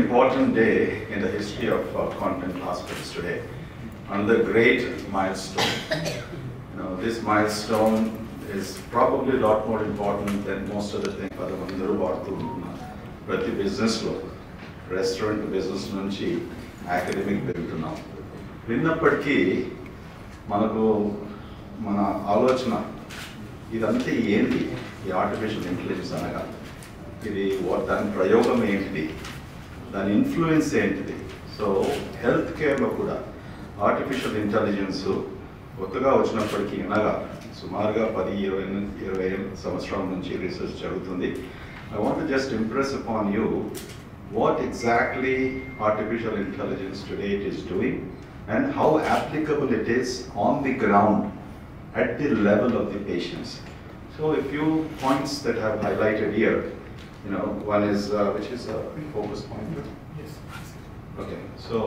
important day in the history of Convent hospitals today. Another great milestone. This milestone is probably a lot more important than most of the things for the business law, restaurant business nunchi, academic వెళ్తున్నాం. విన్నప్పటికీ మనకు మన ఆలోచన ఇదంతా ఏంటి ఈ artificial intelligence అనగా ఇది దాని ప్రయోగం ఏంటిది దాని ఇన్ఫ్లుయెన్స్ ఏంటిది సో హెల్త్ కేర్లో కూడా ఆర్టిఫిషియల్ ఇంటెలిజెన్స్ కొత్తగా వచ్చినప్పటికీ అనగా సుమారుగా 10-20 సంవత్సరాల నుంచి రీసెర్చ్ జరుగుతుంది. I want to just impress upon you what exactly artificial intelligence today it is doing and how applicable it is on the ground at the level of the patients. So a few points that I have highlighted here, one is, which is a focus point. Yes. Okay, so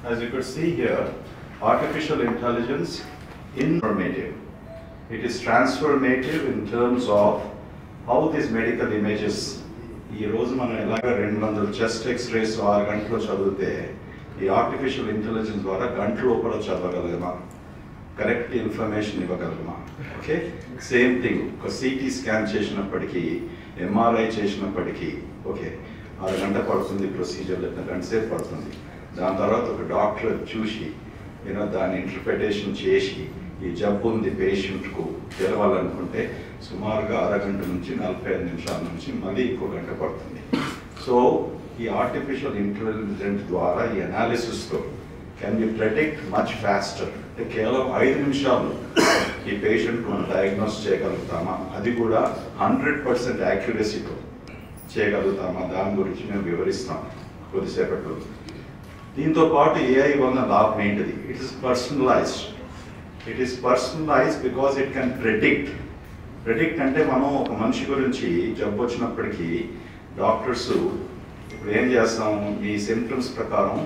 as you could see here, artificial intelligence informative. It is transformative in terms of how these medical images, ఈ రోజు మనం ఎలాగ 200 chest X-rays 6 గంటల్లో చదివితే ఈ artificial intelligence ద్వారా గంట లోపల చదవగలగమా, కరెక్ట్ ఇన్ఫర్మేషన్ ఇవ్వగలమా. ఓకే, సేమ్ థింగ్ ఒక సిటీ స్కాన్ చేసినప్పటికీ ఎంఆర్ఐ చేసినప్పటికీ ఓకే 6 గంట పడుతుంది ప్రొసీజర్, 2 గంట సేపు పడుతుంది. దాని తర్వాత ఒక డాక్టర్ చూసి దాన్ని ఇంటర్ప్రిటేషన్ చేసి ఈ జబ్బు ఉంది పేషెంట్కు తెలవాలనుకుంటే సుమారుగా 1/2 గంట నుంచి 45 నిమిషాల నుంచి మళ్ళీ ఇంకో గంట పడుతుంది. సో ఈ ఆర్టిఫిషియల్ ఇంటెలిజెన్స్ ద్వారా ఈ అనాలిసిస్తో can be predict much faster. అంటే కేవలం 5 నిమిషాలు ఈ పేషెంట్ మనం డయాగ్నోస్ చేయగలుగుతామా, అది కూడా 100% యాక్యురసీతో చేయగలుగుతామా, దాని గురించి మేము వివరిస్తాం కొద్దిసేపట్లో. దీంతో పాటు ఏఐ వలన లాభం ఏంటిది, it is personalised. It is personalised because it can predict అంటే మనం ఒక మనిషి గురించి జబ్బు వచ్చినప్పటికీ డాక్టర్స్ ఇప్పుడు ఏం చేస్తాం, మీ సిమ్టమ్స్ ప్రకారం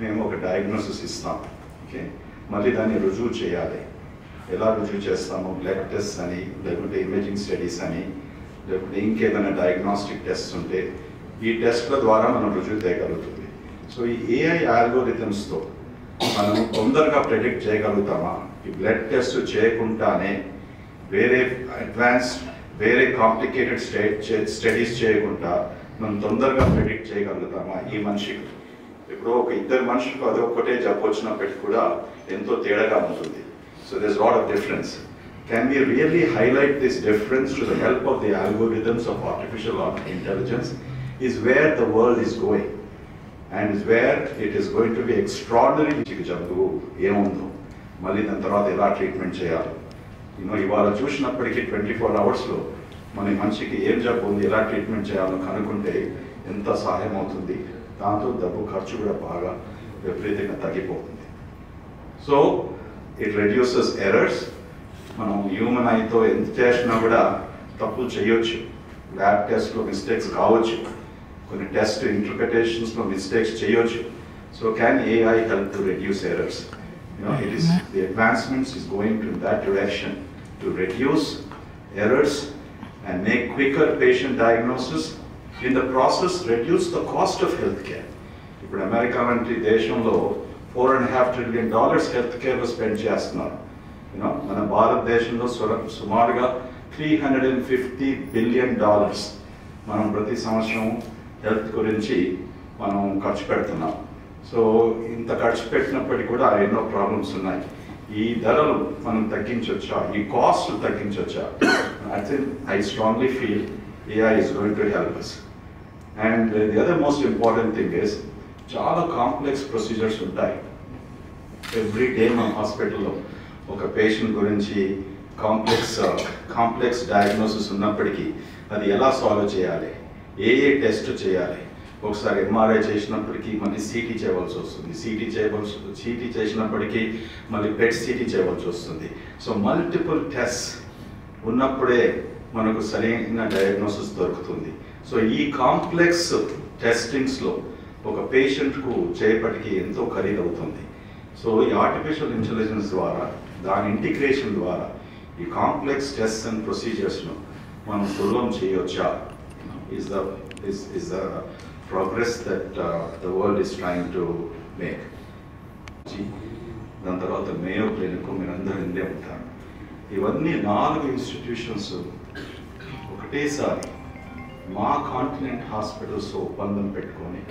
మేము ఒక డయాగ్నోసిస్ ఇస్తాం. ఓకే, మళ్ళీ దాన్ని రుజువు చేయాలి. ఎలా రుజువు చేస్తాము, బ్లడ్ టెస్ట్ అని, లేకుంటే ఇమేజింగ్ స్టడీస్ అని, లేకుంటే ఇంకేదైనా డయాగ్నోస్టిక్ టెస్ట్ ఉంటే ఈ టెస్ట్ల ద్వారా మనం రుజువు చేయగలుగుతుంది. సో ఈ ఏఐ ఆల్గోరిథమ్స్తో మనం తొందరగా ప్రెడిక్ట్ చేయగలుగుతామా, ఈ బ్లడ్ టెస్ట్ చేయకుండానే వేరే కాంప్లికేటెడ్ స్టడీస్ చేయకుండా మనం తొందరగా ప్రెడిక్ట్ చేయగలుగుతామా ఈ మనిషికి. ఇప్పుడు ఒక 2 మనుషులకు అది ఒక్కటే జబ్బు వచ్చినప్పటికీ కూడా ఎంతో తేడాగా ఉంటుంది. So this lot of difference. Can we really highlight this difference to the help of the algorithms of artificial intelligence is where the world is going and is where it is going to be extraordinary. జబ్బు ఏముందో మళ్ళీ దాని తర్వాత ఎలా treatment చేయాలి, ఇవాళ చూసినప్పటికీ 24 అవర్స్లో మన మనిషికి ఏం జబ్బు ఉంది, ఎలా ట్రీట్మెంట్ చేయాలో కనుక్కుంటే ఎంత సహాయం అవుతుంది. దాంతో డబ్బు ఖర్చు కూడా బాగా విపరీతంగా తగ్గిపోతుంది. So it reduces errors. మనం హ్యూమన్ ఐతో ఎంత చేసినా కూడా తప్పులు చేయొచ్చు, ల్యాబ్ టెస్ట్లో మిస్టేక్స్ కావచ్చు, కొన్ని టెస్ట్ ఇంటర్ప్రిటేషన్స్లో మిస్టేక్స్ చేయొచ్చు. So can AI help to reduce errors? It is the advancements is going to that direction to reduce errors and make quicker patient diagnosis. In the process, reduce the cost of healthcare. ఇప్పుడు America వంటి దేశంలో $4.5 trillion healthcare spend చేస్తున్నారు. మన భారతదేశంలో సుమారుగా $350 billion మనం ప్రతి సంవత్సరం హెల్త్ గురించి మనం ఖర్చు పెడుతున్నాం. సో ఇంత ఖర్చు పెట్టినప్పటికీ కూడా ఎన్నో ప్రాబ్లమ్స్ ఉన్నాయి. ఈ ధరలు మనం తగ్గించవచ్చా, ఈ cost తగ్గించవచ్చా? I strongly feel AI is going to help us. And the other most important thing is చాలా కాంప్లెక్స్ ప్రొసీజర్స్ ఉంటాయి. ఎవ్రీ డే మన హాస్పిటల్లో ఒక పేషెంట్ గురించి కాంప్లెక్స్ డయాగ్నోసిస్ ఉన్నప్పటికీ అది ఎలా సాల్వ్ చేయాలి, ఏ టెస్ట్ చేయాలి. ఒకసారి ఎంఆర్ఐ చేసినప్పటికీ మళ్ళీ సిటీ చేయవలసి వస్తుంది, సిటీ చేసినప్పటికీ మళ్ళీ పెట్ సిటీ చేయవలసి వస్తుంది. సో మల్టిపుల్ టెస్ట్ ఉన్నప్పుడే మనకు సరైన డయాగ్నోసిస్ దొరుకుతుంది. సో ఈ కాంప్లెక్స్ టెస్టింగ్స్లో ఒక పేషెంట్కు చేపటికి ఎంతో ఖరీదవుతుంది. సో ఈ ఆర్టిఫిషియల్ ఇంటెలిజెన్స్ ద్వారా దాని ఇంటిగ్రేషన్ ద్వారా ఈ కాంప్లెక్స్ టెస్ట్ అండ్ ప్రొసీజర్స్ను మనం సులభం చేయవచ్చా is the progress that the world is trying to make. దాని తర్వాత మేయో క్లినిక్ మీరందరూ ఇందే ఉంటారు. ఇవన్నీ 4 ఇన్స్టిట్యూషన్స్ ఒకటేసారి మా కాంటినెంట్ హాస్పిటల్స్ ఒప్పందం పెట్టుకొని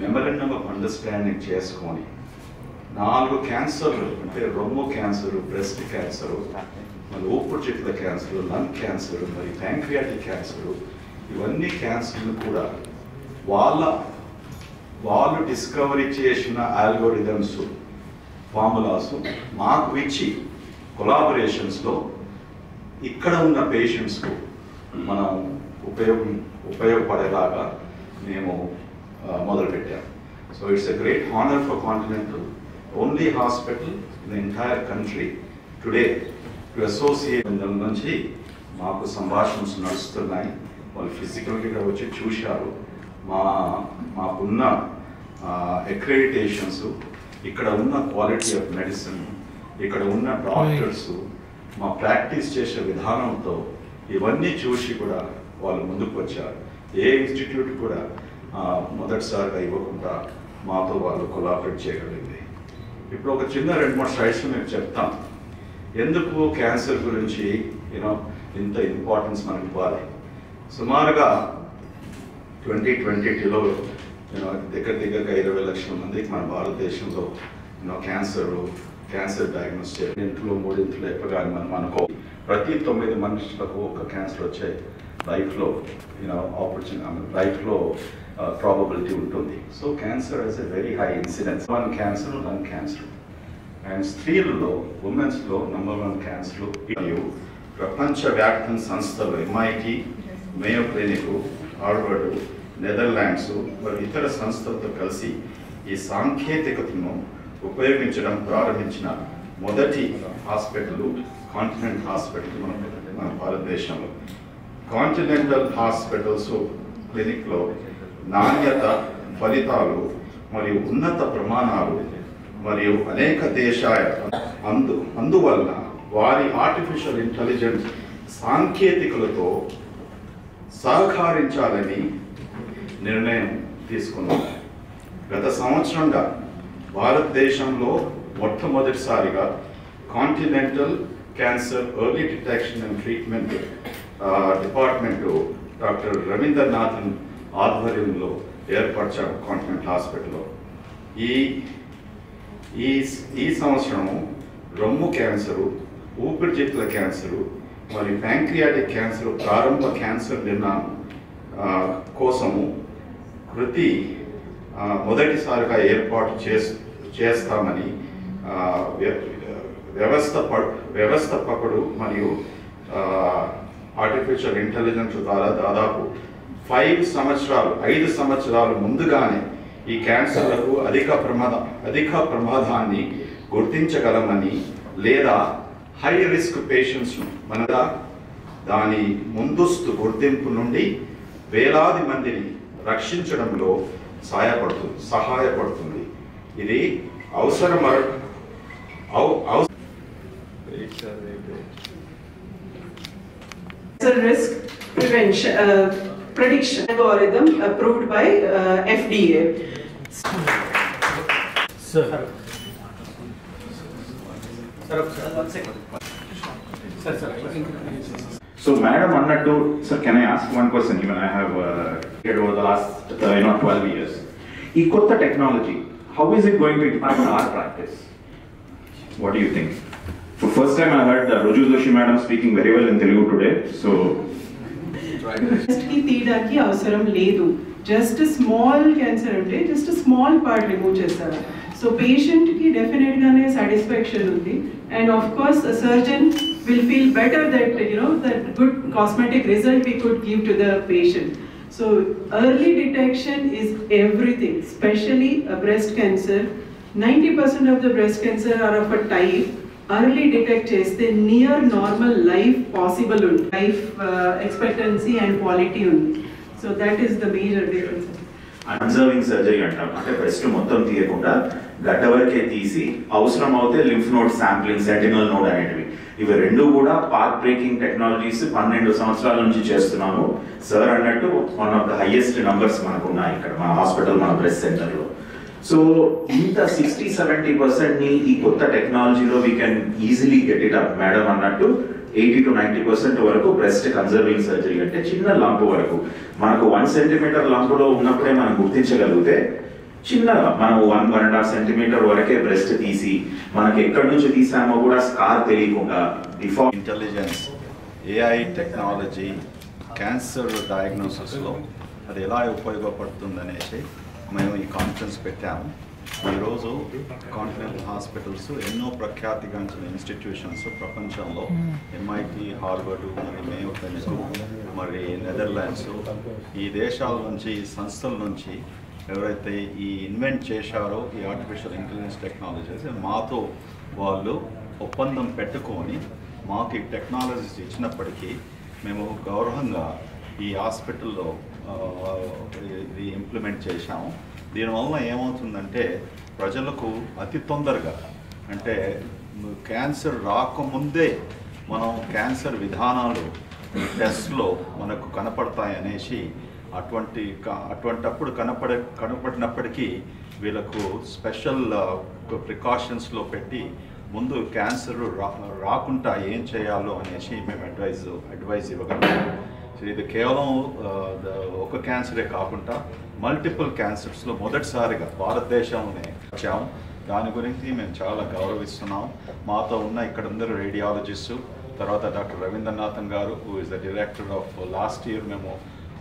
మెమరెండం ఆఫ్ అండర్స్టాండింగ్ చేసుకొని 4 క్యాన్సర్లు అంటే రొమ్ము క్యాన్సరు, బ్రెస్ట్ క్యాన్సరు, మరి ఊపిరితిత్తుల క్యాన్సరు, లంగ్ క్యాన్సరు, మరి ప్యాంక్రియాటిక్ క్యాన్సరు, ఇవన్నీ క్యాన్సర్లు కూడా వాళ్ళు డిస్కవరీ చేసిన ఆల్గోరిథమ్స్, ఫార్ములాస్ మాకు ఇచ్చి కొలాబరేషన్స్లో ఇక్కడ ఉన్న పేషెంట్స్కు మనం ఉపయోగపడేలాగా మేము మొదలుపెట్టాము. So it's a great honour for continental, only hospital in the entire country today to associate నుంచి మాకు సంభాషణలు నడుస్తున్నాయి. వాళ్ళు ఫిజికల్గా వచ్చి చూశారు. మాకున్న అక్రెడిటేషన్స్, ఇక్కడ ఉన్న క్వాలిటీ ఆఫ్ మెడిసిన్, ఇక్కడ ఉన్న డాక్టర్స్, మా ప్రాక్టీస్ చేసే విధానంతో ఇవన్నీ చూసి కూడా వాళ్ళు ముందుకు వచ్చారు. ఏ ఇన్స్టిట్యూట్ కూడా మొదటిసారిగా ఇవ్వకుండా మాతో వాళ్ళు కొలాబరేట్ చేయగలిగింది. ఇప్పుడు ఒక చిన్న 2-3 స్లైడ్స్ నేను చెప్తాను. ఎందుకు క్యాన్సర్ గురించి ఇంత ఇంపార్టెన్స్ మనకి ఇవ్వాలి. సుమారుగా 2022లో దగ్గరగా 20 లక్షల మందికి మన భారతదేశంలో క్యాన్సర్ డయాగ్నోస్ చేయాలి. 2-3 ఎక్కువగా మనం అనుకో, ప్రతి 9 మనుషులకు ఒక క్యాన్సర్ వచ్చే లైఫ్లో లైఫ్లో ప్రాబబిలిటీ ఉంటుంది. So cancer has a very high incidence. 1 cancer, lung cancer. And స్త్రీలలో, ఉమెన్స్లో నంబర్ 1 క్యాన్సర్లు. మరియు ప్రపంచవ్యాప్త సంస్థలు MIT, Mayo clinic, Harvard, Netherlands మరియు ఇతర సంస్థలతో కలిసి ఈ సాంకేతికతను ఉపయోగించడం ప్రారంభించిన మొదటి హాస్పిటల్ కాంటినెంట్ హాస్పిటల్ మన భారతదేశంలో. కాంటినెంటల్ హాస్పిటల్స్ క్లినిక్లో నాణ్యత, ఫలితాలు మరియు ఉన్నత ప్రమాణాలు మరియు అనేక దేశాల అందువల్ల వారి ఆర్టిఫిషియల్ ఇంటెలిజెన్స్ సాంకేతికలతో సహకరించాలని నిర్ణయం తీసుకున్నాం. గత సంవత్సరంగా భారతదేశంలో మొట్టమొదటిసారిగా continental cancer early detection and treatment department doctor Ravindranathan ఆధ్వర్యంలో ఏర్పరిచారు కాంటినెంట్ హాస్పిటల్లో. ఈ సంవత్సరము రొమ్ము క్యాన్సరు, ఊపిరితిత్తుల క్యాన్సరు మరియు ప్యాంక్రియాటిక్ క్యాన్సర్ ప్రారంభ క్యాన్సర్ నిర్ణయం కోసము మొదటిసారిగా ఏర్పాటు చేస్తామని వ్యవస్థాపకుడు మరియు ఆర్టిఫిషియల్ ఇంటెలిజెన్స్ ద్వారా దాదాపు 5 సంవత్సరాలు ముందుగానే ఈ క్యాన్సర్లకు అధిక ప్రమాదాన్ని గుర్తించగలమని లేదా హై రిస్క్ పేషెంట్స్ దాని ముందస్తు గుర్తింపు నుండి వేలాది మందిని రక్షించడంలో సహాయపడుతుంది. ఇది risk prevention prediction algorithm approved by FDA. Sir, one second. Sir. So, Madam Annattu, sir, can I ask one question? Even I have over the last 12 years. Ee kotta technology, how is it going to impact our practice? What do you think? For first time, I heard Ruju Joshi Madam speaking very well in Telugu today. So, ki తీయడానికి అవసరం లేదు. Just a small cancer unte just a small part remove చేస్తారు. So patient ki definitely gaane satisfaction undi, and of course a surgeon will feel better that that good cosmetic result we could give to the patient. So early detection is everything, especially a breast cancer. 90% of the breast cancer are of a type early detect cheste near normal life possible life expectancy and quality undi. So that is the major difference. Conserving surgery అంటాం. అంటే breast మొత్తం తీయకుండా గడ్డ వరకే తీసి అవసరం అవుతే lymph node sampling, sentinel node అనేటివి, ఇవి రెండు కూడా పాత్ బ్రేకింగ్ టెక్నాలజీస్ 12 సంవత్సరాల నుంచి చేస్తున్నాము. సార్ అన్నట్టు one of the highest numbers మనకు ఉన్నాయి ఇక్కడ మన హాస్పిటల్, మన బ్రెస్ట్ సెంటర్లో. సో ఇంత 60-70% ని ఈ కొత్త టెక్నాలజీలో we can easily get it up. Madam అన్నట్టు 80-90% వరకు బ్రెస్ట్ కన్సర్వింగ్ సర్జరీ అంటే చిన్న లంప్ వరకు మనకు 1 సెంటీమీటర్ లంపులో ఉన్నప్పుడే మనం గుర్తించగలిగితే చిన్నగా మనం 1-1.5 సెంటీమీటర్ వరకే బ్రెస్ట్ తీసి మనకి ఎక్కడి నుంచి తీసామో కూడా స్కార్ తెలియకుండా default intelligence AI technology cancer డయాగ్నోసిస్లో అది ఎలా ఉపయోగపడుతుందనేసి మేము ఈ కాన్ఫరెన్స్ పెట్టాము. ఈరోజు కాంటినెంటల్ హాస్పిటల్స్ ఎన్నో ప్రఖ్యాతిగాంచిన ఇన్స్టిట్యూషన్స్ ప్రపంచంలో ఎంఐటి, హార్వర్డ్, మరి మేయో క్లినిక్, మరి నెదర్లాండ్స్, ఈ దేశాల నుంచి, ఈ సంస్థల నుంచి ఎవరైతే ఈ ఇన్వెంట్ చేశారో ఈ ఆర్టిఫిషియల్ ఇంటెలిజెన్స్ టెక్నాలజీస్, మాతో వాళ్ళు ఒప్పందం పెట్టుకొని మాకు ఈ టెక్నాలజీస్ ఇచ్చినప్పటికీ మేము గౌరవంగా ఈ హాస్పిటల్లో ఇది ఇంప్లిమెంట్ చేశాము. దీనివల్ల ఏమవుతుందంటే ప్రజలకు అతి తొందరగా, అంటే క్యాన్సర్ రాకముందే మనం క్యాన్సర్ విధానాలు టెస్ట్లో మనకు కనపడతాయి అనేసి అటువంటప్పుడు కనపడినప్పటికీ వీళ్ళకు స్పెషల్ ప్రికాషన్స్లో పెట్టి ముందు క్యాన్సర్ రాకుండా ఏం చేయాలో అనేసి మేము అడ్వైజ్ ఇవ్వగలుగుతాం. సో ఇది కేవలం ఒక క్యాన్సరే కాకుండా మల్టిపుల్ క్యాన్సర్స్లో మొదటిసారిగా భారతదేశంలోనే వచ్చాము. దాని గురించి మేము చాలా గౌరవిస్తున్నాం. మాతో ఉన్న ఇక్కడ అందరూ రేడియాలజిస్టు, తర్వాత డాక్టర్ రవీంద్రనాథన్ గారు, who is the director of last year మేము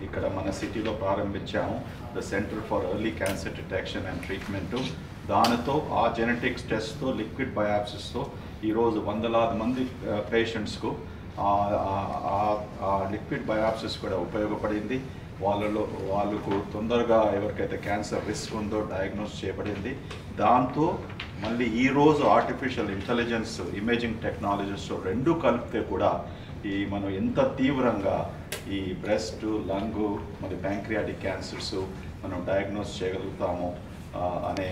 ఇక్కడ మన సిటీలో ప్రారంభించాము the centre for early cancer detection and treatment. దానితో ఆ జెనెటిక్స్ టెస్ట్తో, లిక్విడ్ బయాప్సిస్తో ఈరోజు వందలాది మంది పేషెంట్స్కు ఆ లిక్విడ్ బయాప్సిస్ కూడా ఉపయోగపడింది. వాళ్ళకు తొందరగా ఎవరికైతే క్యాన్సర్ రిస్క్ ఉందో డయాగ్నోస్ చేయబడింది. దాంతో మళ్ళీ ఈరోజు ఆర్టిఫిషియల్ ఇంటెలిజెన్స్, ఇమేజింగ్ టెక్నాలజీస్ రెండు కలిపితే కూడా ఈ మనం ఎంత తీవ్రంగా ఈ బ్రెస్ట్, లంగ్, మరి ప్యాంక్రియాటిక్ క్యాన్సర్స్ మనం డయాగ్నోస్ చేయగలుగుతాము అనే